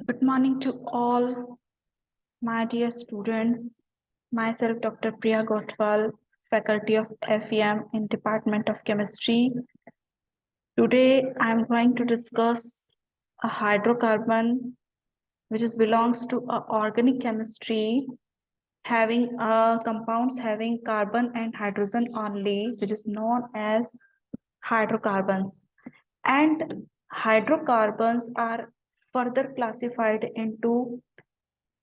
Good morning to all my dear students. Myself, Dr. Priya, Faculty of FEM in Department of Chemistry. Today, I am going to discuss a hydrocarbon which belongs to organic chemistry, having compounds having carbon and hydrogen only, which is known as hydrocarbons. And hydrocarbons are further classified into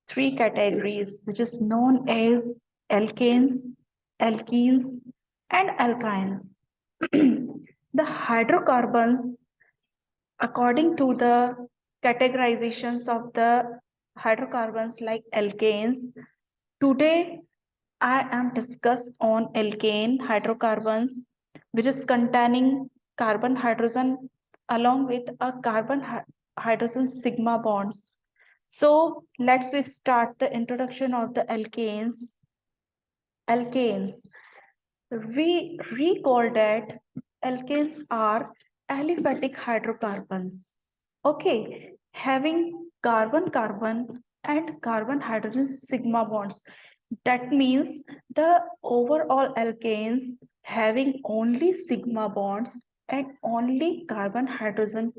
three categories, which is known as alkanes, alkenes, and alkynes. The hydrocarbons, according to the categorizations of the hydrocarbons like alkanes, today I am discuss on alkane hydrocarbons, which is containing carbon hydrogen along with a carbon hydrogen sigma bonds. So let's we start the introduction of the alkanes. Alkanes. We recall that alkanes are aliphatic hydrocarbons. Okay, having carbon-carbon and carbon-hydrogen sigma bonds. That means the overall alkanes having only sigma bonds and only carbon-hydrogen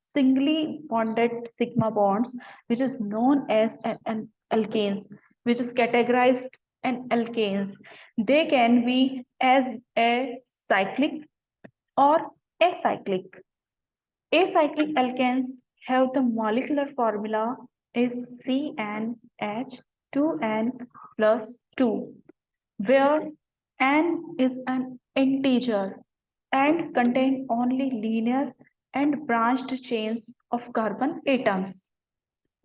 singly bonded sigma bonds, which is known as an alkanes, which is categorized an alkanes. They can be as a cyclic or acyclic. Acyclic alkanes have the molecular formula is CnH2n plus 2, where n is an integer and contain only linear and branched chains of carbon atoms.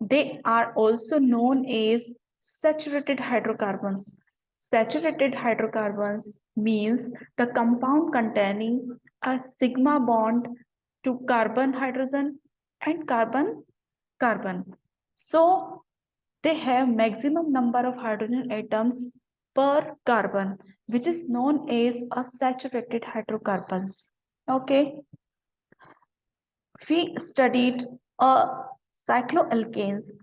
They are also known as saturated hydrocarbons. Saturated hydrocarbons means the compound containing a sigma bond to carbon hydrogen and carbon carbon. So they have maximum number of hydrogen atoms per carbon, which is known as a saturated hydrocarbons. Okay, we studied cycloalkanes.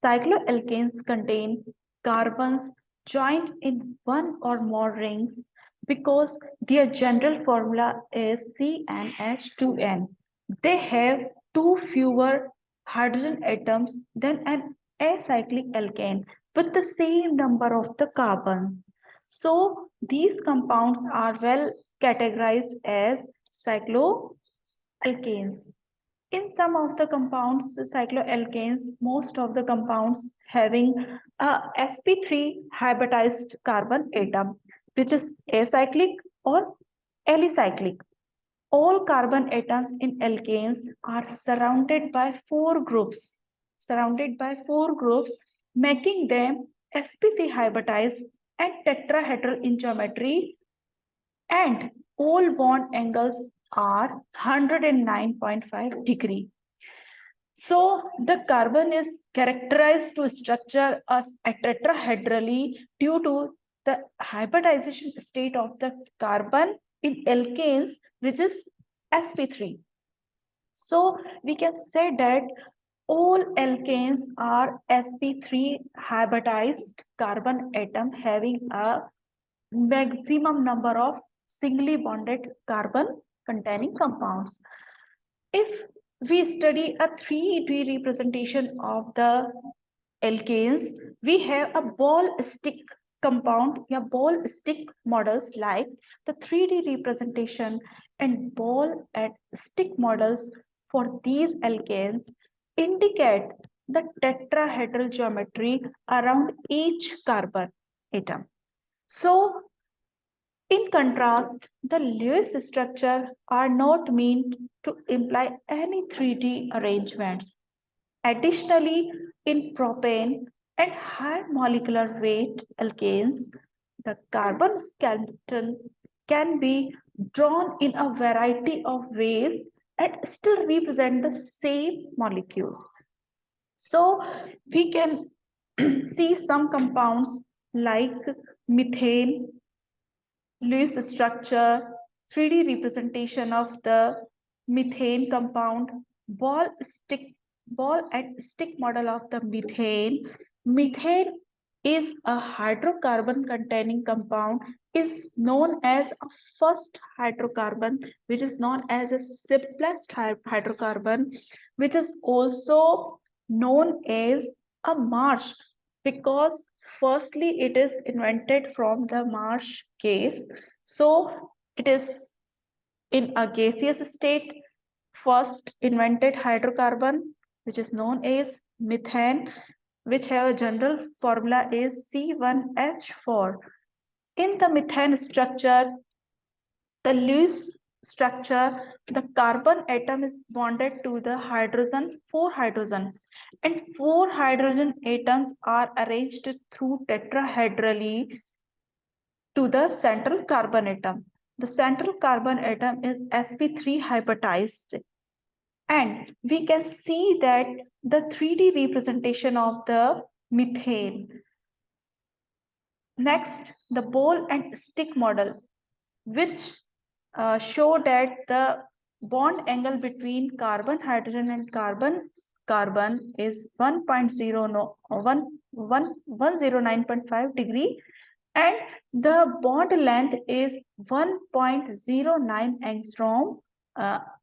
Cycloalkanes contain carbons joined in one or more rings because their general formula is CnH2n. They have two fewer hydrogen atoms than an acyclic alkane with the same number of the carbons. So these compounds are well categorized as cycloalkanes. In some of the compounds, cycloalkanes, most of the compounds having a sp3 hybridized carbon atom, which is acyclic or alicyclic. All carbon atoms in alkanes are surrounded by four groups, making them sp3 hybridized and tetrahedral in geometry, and all bond angles are 109.5 degree. So the carbon is characterized to structure as a tetrahedrally due to the hybridization state of the carbon in alkanes, which is sp3. So we can say that all alkanes are sp3 hybridized carbon atom having a maximum number of singly bonded carbon containing compounds. If we study a 3D representation of the alkanes, we have a ball stick compound, ball stick models like the 3D representation and ball and stick models for these alkanes indicate the tetrahedral geometry around each carbon atom. So in contrast, the Lewis structure are not meant to imply any 3D arrangements. Additionally, in propane and high molecular weight alkanes, the carbon skeleton can be drawn in a variety of ways and still represent the same molecule. So we can see some compounds like methane, Lewis structure, 3D representation of the methane compound, ball stick ball and stick model of the methane. Methane is a hydrocarbon containing compound, is known as a first hydrocarbon, which is known as a simplest hydrocarbon, which is also known as a marsh, because firstly it is invented from the marsh gas. So it is in a gaseous state. First invented hydrocarbon, which is known as methane, which have a general formula is C1H4. In the methane structure, the Lewis structure, the carbon atom is bonded to the hydrogen, 4 hydrogen, and 4 hydrogen atoms are arranged through tetrahedrally to the central carbon atom. The central carbon atom is sp3 hybridized, and we can see that the 3D representation of the methane. Next, the ball and stick model, which show that the bond angle between carbon, hydrogen, and carbon is 1.09.5 degree, and the bond length is 1.09 angstrom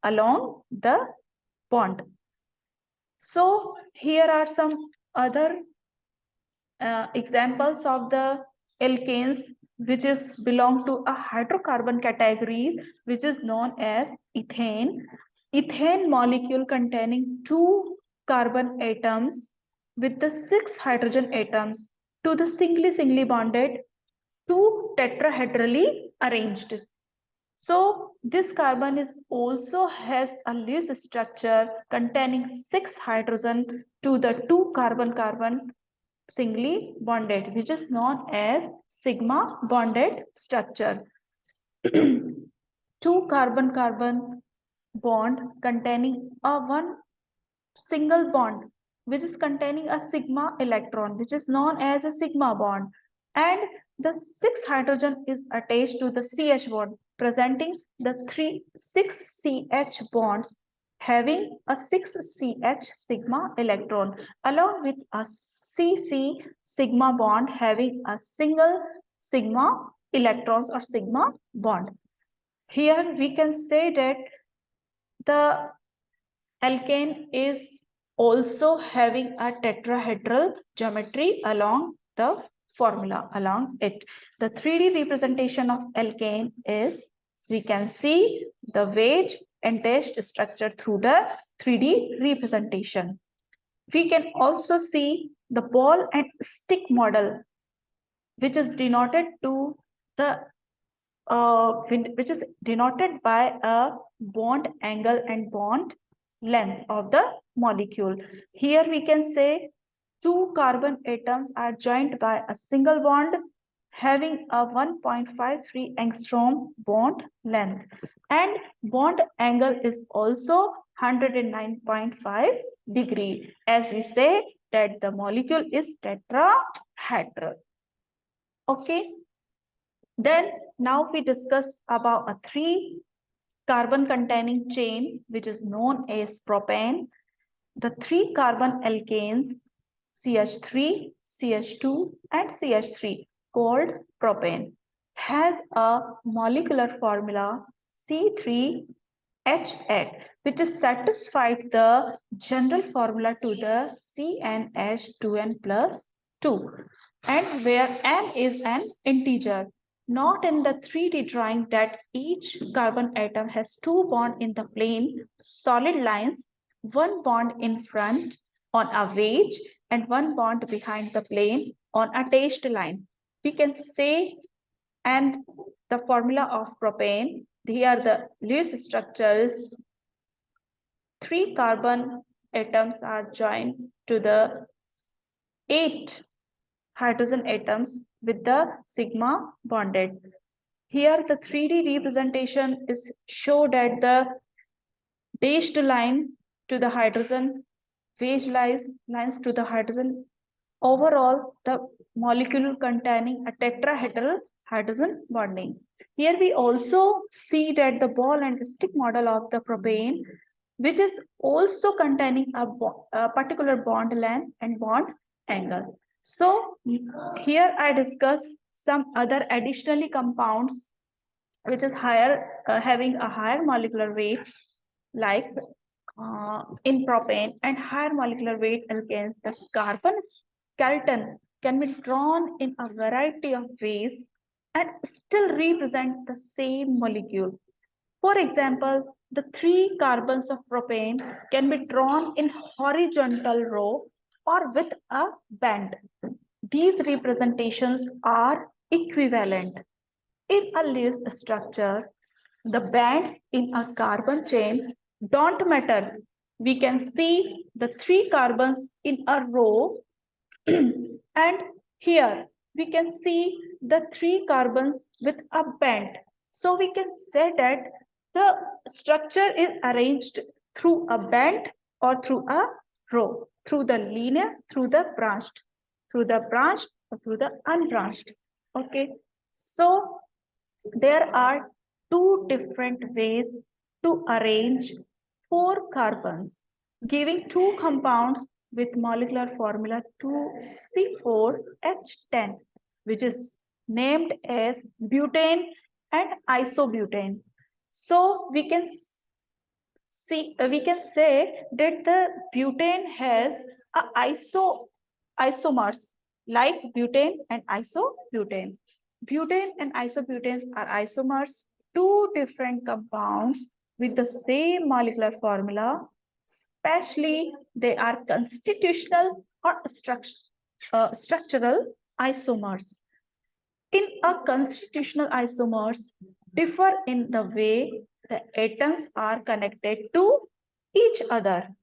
along the bond. So here are some other examples of the alkanes, which is belong to a hydrocarbon category, which is known as ethane. Ethane molecule containing 2 carbon atoms with the 6 hydrogen atoms to the singly bonded, 2 tetrahedrally arranged. So this carbon is also has a Lewis structure containing 6 hydrogen to the 2 carbon singly bonded, which is known as sigma bonded structure. 2 carbon bond containing a one single bond, which is containing a sigma electron, which is known as a sigma bond, and the 6 hydrogen is attached to the CH bond, presenting the 6 CH bonds having a 6 CH sigma electron, along with a CC sigma bond having a single sigma electrons or sigma bond. Here we can say that the alkane is also having a tetrahedral geometry along the formula, along it. The 3D representation of alkane is, we can see the wedge and dashed structure through the 3D representation. We can also see the ball and stick model, which is denoted to the which is denoted by a bond angle and bond length of the molecule. Here we can say 2 carbon atoms are joined by a single bond having a 1.53 angstrom bond length, and bond angle is also 109.5 degree, as we say that the molecule is tetrahedral. Okay. Then now we discuss about a 3-carbon containing chain, which is known as propane. The 3-carbon alkanes CH3, CH2, and CH3 called propane has a molecular formula C3H8, which is satisfied the general formula to the CnH2n plus 2, and where m is an integer. Not in the 3D drawing that each carbon atom has 2 bonds in the plane solid lines, 1 bond in front on a wedge and 1 bond behind the plane on a dashed line. We can say, and the formula of propane, here the Lewis structures, 3 carbon atoms are joined to the 8 hydrogen atoms with the sigma bonded. Here the 3D representation is showed at the dashed line to the hydrogen, wedge lines to the hydrogen. Overall, the molecule containing a tetrahedral hydrogen bonding. Here we also see that the ball and stick model of the propane, which is also containing a particular bond length and bond angle. So here I discuss some other additionally compounds which is higher, having a higher molecular weight, like in propane, and higher molecular weight alkanes. The carbon skeleton can be drawn in a variety of ways and still represent the same molecule. For example, the three carbons of propane can be drawn in horizontal row or with a band. These representations are equivalent. In a Lewis structure, the bands in a carbon chain don't matter. We can see the three carbons in a row and here we can see the three carbons with a band. So we can say that the structure is arranged through a band or through a row, through the linear, through the branched, or through the unbranched. Okay, so there are two different ways to arrange four carbons, giving two compounds with molecular formula 2C4H10, which is named as butane and isobutane. So we can say that the butane has a isomers like butane and isobutane. Butane and isobutanes are isomers, two different compounds with the same molecular formula, especially they are constitutional or structural isomers. In a constitutional isomers differ in the way the atoms are connected to each other.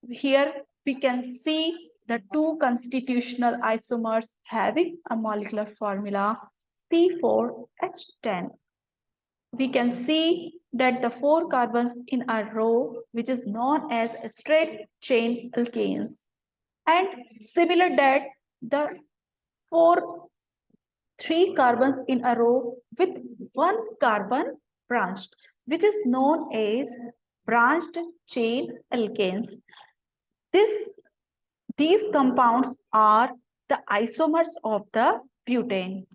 Here we can see the two constitutional isomers having a molecular formula C4H10. We can see that the four carbons in a row, which is known as straight chain alkanes, and similar that the three carbons in a row with one carbon branched, which is known as branched chain alkanes. These compounds are the isomers of the butane.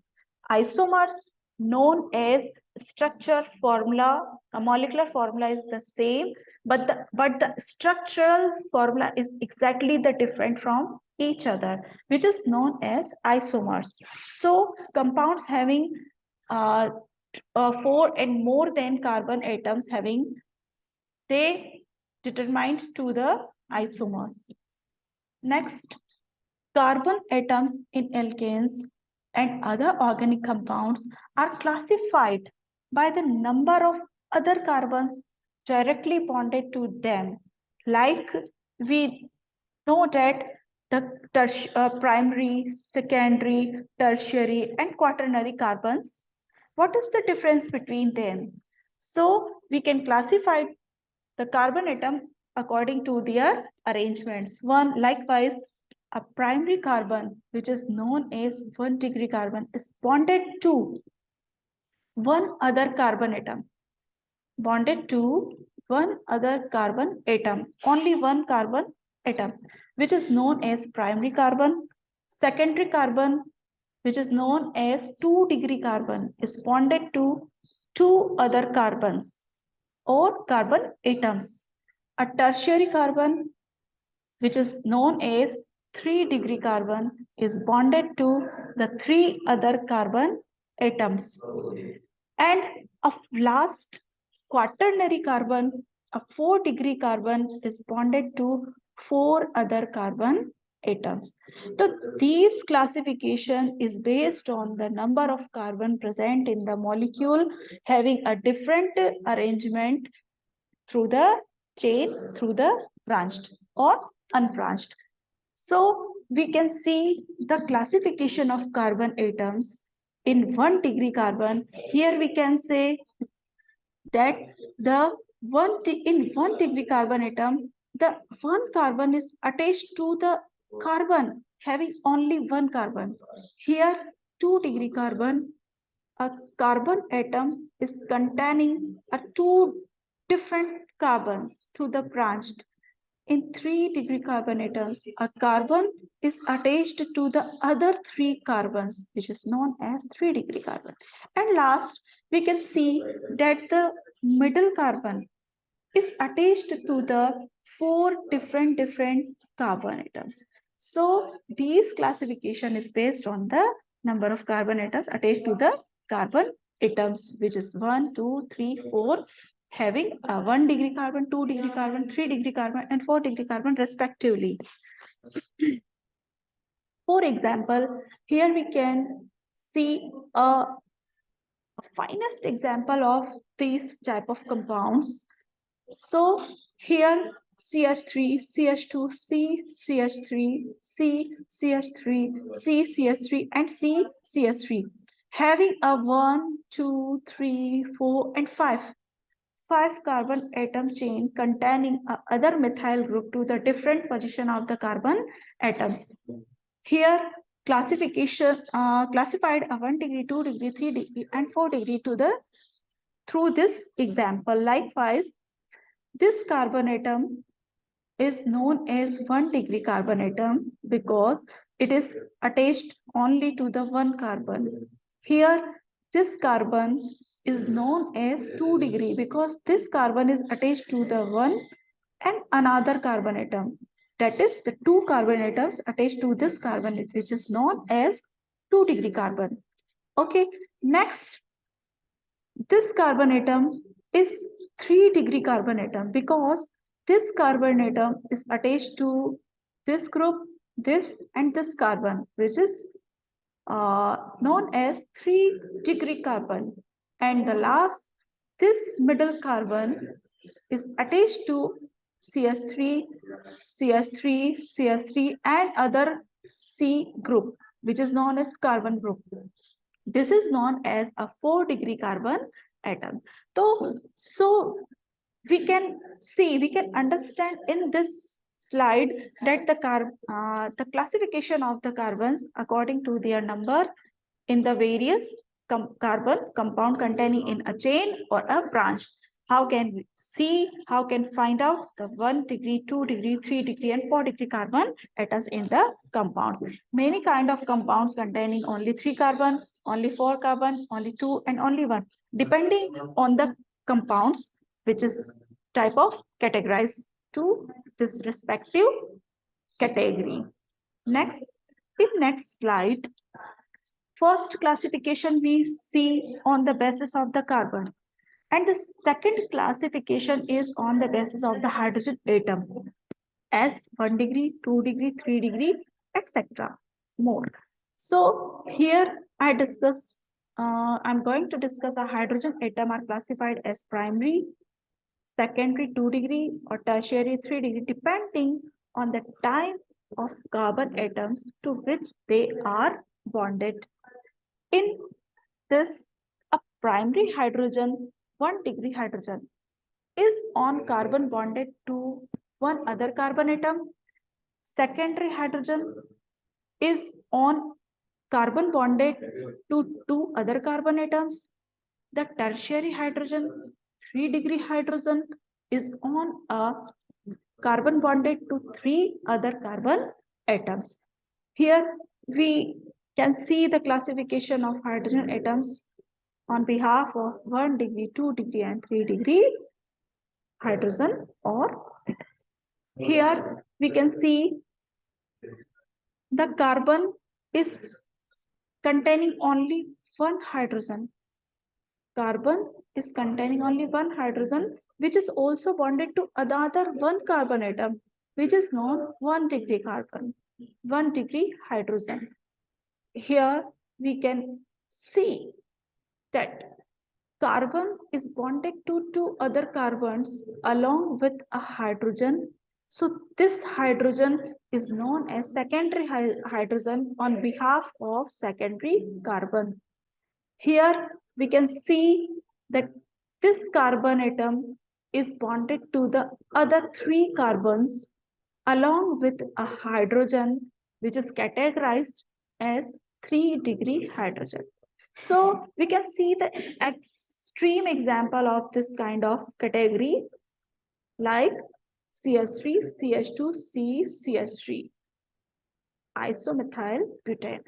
Isomers known as structure formula, a molecular formula is the same, but the structural formula is exactly the different from each other, which is known as isomers. So compounds having four and more than carbon atoms having, they determined to the isomers. Next, carbon atoms in alkanes and other organic compounds are classified by the number of other carbons directly bonded to them. Like we know that the primary, secondary, tertiary, and quaternary carbons. What is the difference between them? So we can classify the carbon atom according to their arrangements. One, likewise, a primary carbon, which is known as 1-degree carbon, is bonded to one other carbon atom. Bonded to one other carbon atom, only one carbon atom, which is known as primary carbon. Secondary carbon, which is known as 2-degree carbon, is bonded to two other carbons or carbon atoms. A tertiary carbon, which is known as 3-degree carbon, is bonded to the three other carbon atoms. And a last quaternary carbon, a 4-degree carbon, is bonded to four other carbon atoms. So these classification is based on the number of carbon present in the molecule having a different arrangement through the chain, through the branched or unbranched. So we can see the classification of carbon atoms in 1-degree carbon. Here we can say that in 1-degree carbon atom, the one carbon is attached to the carbon having only one carbon. Here 2-degree carbon, a carbon atom is containing a two different carbons to the branched. In 3-degree carbon atoms, a carbon is attached to the other 3 carbons, which is known as 3-degree carbon. And last, we can see that the middle carbon is attached to the 4 different carbon atoms. So these classification is based on the number of carbon atoms attached to the carbon atoms, which is 1, 2, 3, 4, having a 1-degree carbon, 2-degree carbon, 3-degree carbon, and 4-degree carbon respectively. For example, here we can see a finest example of these type of compounds. So here CH3, CH2, C, CH3, C, CH3, C, CH3, and C, CH3, having a 1, 2, 3, 4, and 5 carbon atom chain containing a other methyl group to the different position of the carbon atoms. Here classification classified a 1-degree, 2-degree, 3-degree, and 4-degree to the through this example. Likewise, this carbon atom is known as 1-degree carbon atom because it is attached only to the 1 carbon. Here, this carbon is known as 2-degree because this carbon is attached to the 1 and another carbon atom. That is, the 2 carbon atoms attached to this carbon, which is known as 2-degree carbon. Okay, next, this carbon atom is 3-degree carbon atom because this carbon atom is attached to this group, this, and this carbon, which is known as 3-degree carbon. And the last, this middle carbon is attached to CH3, CH3, CH3, and other C group, which is known as carbon group. This is known as a 4-degree carbon atom. So we can see, we can understand in this slide that the classification of the carbons according to their number in the various carbon compound containing in a chain or a branch. How can we see, how can find out the 1-degree, 2-degree, 3-degree, and 4-degree carbon atoms in the compounds? Many kind of compounds containing only 3 carbon, only 4 carbon, only 2, and only 1, depending on the compounds, which is type of categorized to this respective category. Next, in next slide, first classification we see on the basis of the carbon, and the second classification is on the basis of the hydrogen atom as 1-degree, 2-degree, 3-degree, etc. more. So here I'm going to discuss a hydrogen atom are classified as primary, secondary 2-degree, or tertiary 3-degree, depending on the type of carbon atoms to which they are bonded. In this, a primary hydrogen, 1-degree hydrogen, is on carbon bonded to one other carbon atom. Secondary hydrogen is on carbon bonded to 2 other carbon atoms. The tertiary hydrogen, 3-degree hydrogen, is on a carbon bonded to 3 other carbon atoms. Here we can see the classification of hydrogen atoms on behalf of 1-degree, 2-degree, and 3-degree hydrogen or here we can see the carbon is containing only 1 hydrogen. Carbon is containing only 1 hydrogen, which is also bonded to another 1 carbon atom, which is known 1-degree carbon, 1-degree hydrogen. Here we can see that carbon is bonded to 2 other carbons along with a hydrogen. So this hydrogen is known as secondary hydrogen on behalf of secondary carbon. Here we can see that this carbon atom is bonded to the other 3 carbons along with a hydrogen, which is categorized as 3-degree hydrogen. So we can see the extreme example of this kind of category like CH3, CH2, C, CH3, isomethyl butane.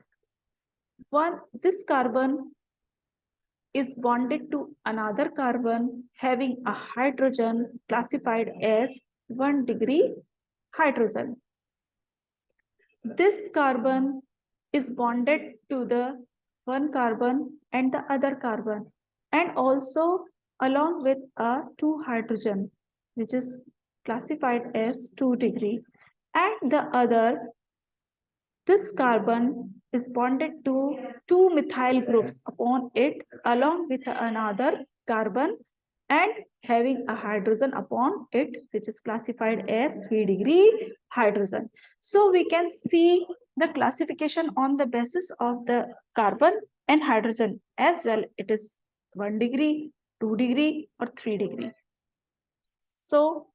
This carbon is bonded to another carbon having a hydrogen classified as 1 degree hydrogen. This carbon is bonded to the one carbon and the other carbon, and also along with a 2 hydrogen, which is classified as 2 degree, and the other, this carbon is bonded to 2 methyl groups upon it along with another carbon and having a hydrogen upon it, which is classified as 3 degree hydrogen. So we can see the classification on the basis of the carbon and hydrogen as well. It is 1 degree, 2 degree or 3 degree. So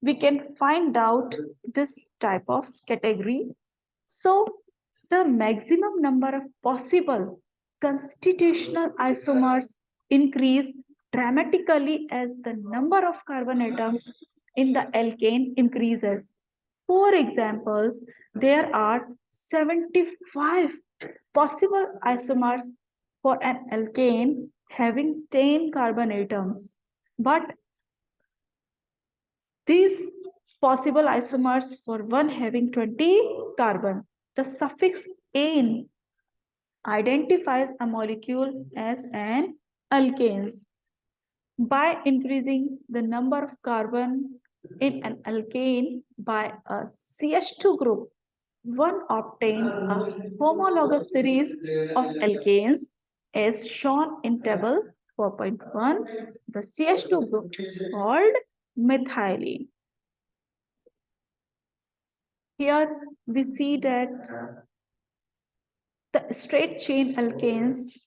we can find out this type of category. So the maximum number of possible constitutional isomers increase dramatically as the number of carbon atoms in the alkane increases. For examples, there are 75 possible isomers for an alkane having 10 carbon atoms. But these possible isomers for one having 20 carbon. The suffix "ane" identifies a molecule as an alkanes. By increasing the number of carbons in an alkane by a CH2 group, one obtains a homologous series of alkanes as shown in table 4.1. The CH2 group is called methylene. Here we see that the straight chain alkanes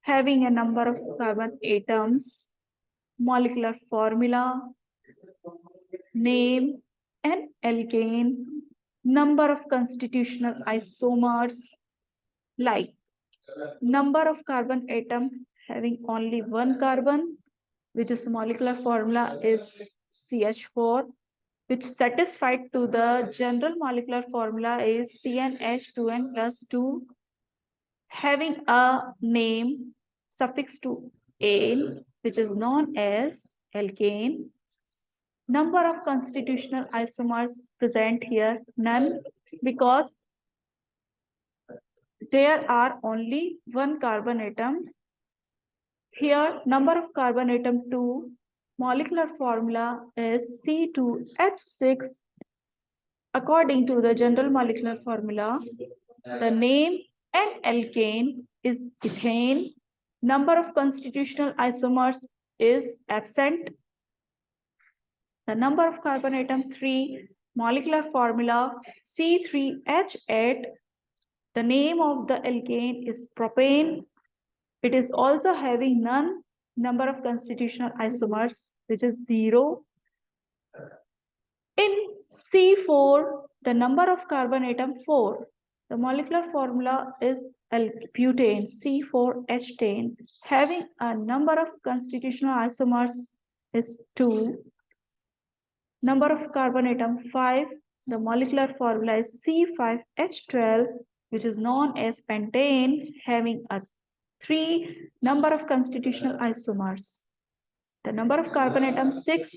having a number of carbon atoms, molecular formula, name, and alkane, number of constitutional isomers, like number of carbon atom having only one carbon, which is molecular formula is CH4, which satisfied to the general molecular formula is CnH2n plus 2, having a name suffix to ane, which is known as alkane. Number of constitutional isomers present here, none, because there are only one carbon atom. Here, number of carbon atom 2, molecular formula is C2H6. According to the general molecular formula, the name and alkane is ethane. Number of constitutional isomers is absent. The number of carbon atom 3, molecular formula C3H8. The name of the alkane is propane. It is also having none number of constitutional isomers, which is 0. In C4, the number of carbon atom 4. The molecular formula is butane, C4H10, having a number of constitutional isomers is 2. Number of carbon atom 5. The molecular formula is C5H12, which is known as pentane, having a 3 number of constitutional isomers. The number of carbon atom 6,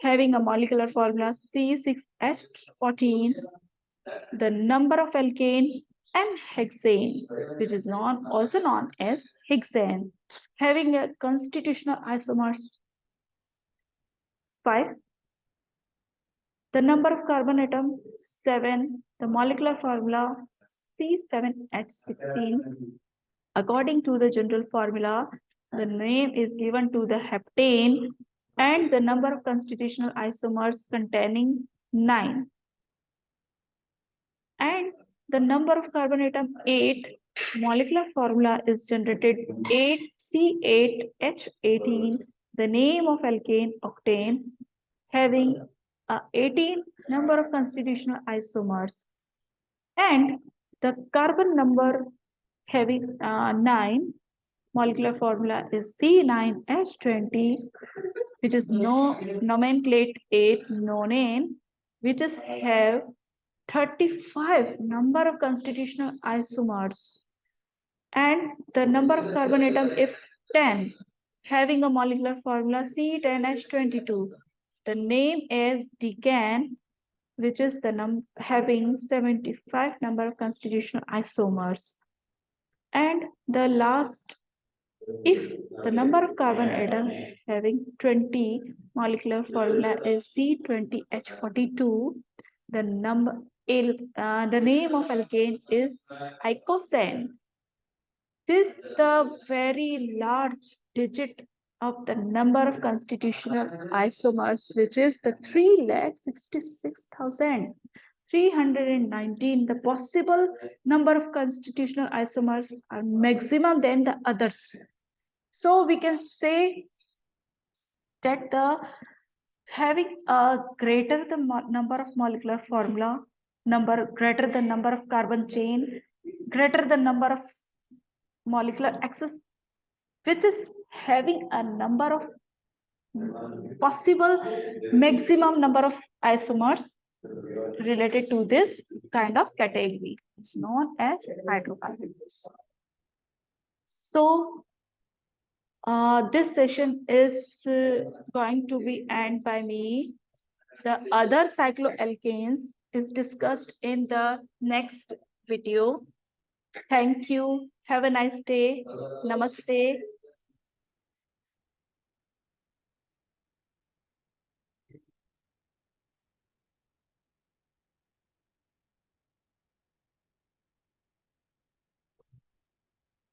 having a molecular formula C6H14. The number of alkane and hexane, which is also known as hexane, having a constitutional isomers 5. The number of carbon atom 7, the molecular formula C7H16. According to the general formula, the name is given to the heptane and the number of constitutional isomers containing 9. And the number of carbon atom 8, molecular formula is generated 8C8H18, the name of alkane octane, having 18 number of constitutional isomers, and the carbon number having 9, molecular formula is C9H20, which is nomenclature 8 nonane, which is have 35 number of constitutional isomers, and the number of carbon atom if 10, having a molecular formula C10H22. The name is decan, which is the having 75 number of constitutional isomers. And the last, if the number of carbon atom having 20, molecular formula is C20H42, the the name of alkane is icosane. This the very large digit of the number of constitutional isomers, which is the 366,319. The possible number of constitutional isomers are maximum than the others. So we can say that the having a greater the number of molecular formula, greater the number of carbon chain, greater the number of molecular axis, which is having a number of possible maximum number of isomers related to this kind of category. It's known as hydrocarbons. So this session is going to be end by me. The other cycloalkanes is discussed in the next video. Thank you. Have a nice day. Namaste.